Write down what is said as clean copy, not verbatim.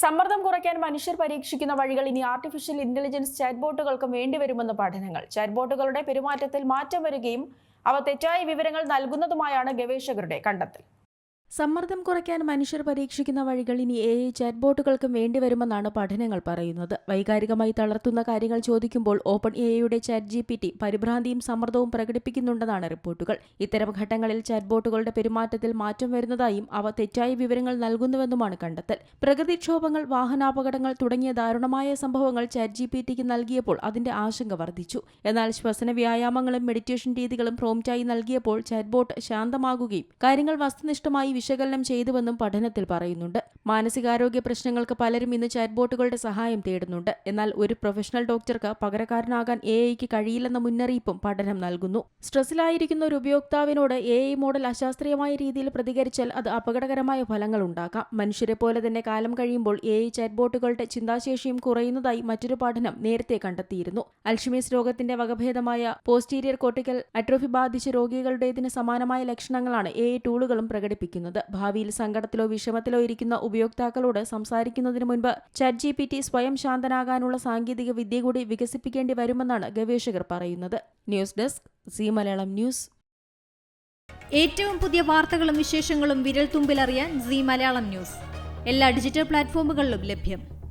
സമ്മർദ്ദം കുറയ്ക്കാൻ മനുഷ്യർ പരീക്ഷിക്കുന്ന വഴികൾ ഇനി ആർട്ടിഫിഷ്യൽ ഇന്റലിജൻസ് ചാറ്റ്ബോട്ടുകൾക്കും വേണ്ടിവരുമെന്ന് പഠനങ്ങൾ. ചാറ്റ്ബോട്ടുകളുടെ പെരുമാറ്റത്തിൽ മാറ്റം വരികയും അവ തെറ്റായ വിവരങ്ങൾ നൽകുന്നതുമായാണ് ഗവേഷകരുടെ കണ്ടെത്തൽ. സമ്മർദ്ദം കുറയ്ക്കാൻ മനുഷ്യർ പരീക്ഷിക്കുന്ന വഴികൾ ഇനി AI ചാറ്റ്ബോട്ടുകൾക്കും വേണ്ടിവരുമെന്നാണ് പഠനങ്ങൾ പറയുന്നത്. വൈകാരികമായി തളർത്തുന്ന കാര്യങ്ങൾ ചോദിക്കുമ്പോൾ OpenAIയുടെ ChatGPT പരിഭ്രാന്തിയും സമ്മർദ്ദവും പ്രകടിപ്പിക്കുന്നുണ്ടെന്നാണ് റിപ്പോർട്ടുകൾ. ഇത്തരം ഘട്ടങ്ങളിൽ ചാറ്റ്ബോട്ടുകളുടെ പെരുമാറ്റത്തിൽ മാറ്റം വരുന്നതായും അവ തെറ്റായ വിവരങ്ങൾ നൽകുന്നുവെന്നുമാണ് കണ്ടെത്തൽ. പ്രകൃതിക്ഷോഭങ്ങൾ, വാഹനാപകടങ്ങൾ തുടങ്ങിയ ദാരുണമായ സംഭവങ്ങൾ ChatGPTക്ക് നൽകിയപ്പോൾ അതിന്റെ ആശങ്ക വർദ്ധിച്ചു. എന്നാൽ ശ്വസന വ്യായാമങ്ങളും മെഡിറ്റേഷൻ രീതികളും പ്രോംപ്റ്റായി നൽകിയപ്പോൾ ചാറ്റ്ബോട്ട് ശാന്തമാകുകയും കാര്യങ്ങൾ വസ്തുനിഷ്ഠമായി വിശകലനം ചെയ്തുവെന്നും പഠനത്തിൽ പറയുന്നുണ്ട്. മാനസികാരോഗ്യ പ്രശ്നങ്ങൾക്ക് പലരും ഇന്ന് ചാറ്റ്ബോട്ടുകളുടെ സഹായം തേടുന്നുണ്ട്. എന്നാൽ ഒരു പ്രൊഫഷണൽ ഡോക്ടർക്ക് പകരക്കാരനാകാൻ AIക്ക് കഴിയില്ലെന്ന മുന്നറിയിപ്പും പഠനം നൽകുന്നു. സ്ട്രെസ്സിലായിരിക്കുന്ന ഒരു ഉപയോക്താവിനോട് AI മോഡൽ അശാസ്ത്രീയമായ രീതിയിൽ പ്രതികരിച്ചാൽ അത് അപകടകരമായ ഫലങ്ങൾ ഉണ്ടാക്കാം. മനുഷ്യരെ പോലെ തന്നെ കാലം കഴിയുമ്പോൾ AI ചാറ്റ്ബോട്ടുകളുടെ ചിന്താശേഷിയും കുറയുന്നതായി മറ്റൊരു പഠനം നേരത്തെ കണ്ടെത്തിയിരുന്നു. അൽഷിമേഴ്സ് രോഗത്തിന്റെ വകഭേദമായ പോസ്റ്റീരിയർ കോർട്ടിക്കൽ അട്രോഫി ബാധിച്ച രോഗികളുടേതിന് സമാനമായ ലക്ഷണങ്ങളാണ് AI ടൂളുകളും പ്രകടിപ്പിക്കുന്നത്. ഭാവിയിൽ സങ്കടത്തിലോ വിഷമത്തിലോ ഇരിക്കുന്ന ഉപയോക്താക്കളോട് സംസാരിക്കുന്നതിന് മുൻപ് ChatGPT സ്വയം ശാന്തനാകാനുള്ള സാങ്കേതിക വിദ്യ കൂടി വികസിപ്പിക്കേണ്ടി വരുമെന്നാണ് ഗവേഷകർ പറയുന്നത്. News desk C Malayalam news. ഏറ്റവും പുതിയ വാർത്തകളും വിശേഷങ്ങളും വിരൽത്തുമ്പിലറിയാൻ സി മലയാളം ന്യൂസ് എല്ലാ ഡിജിറ്റൽ പ്ലാറ്റ്ഫോമുകളിലും ലഭ്യം.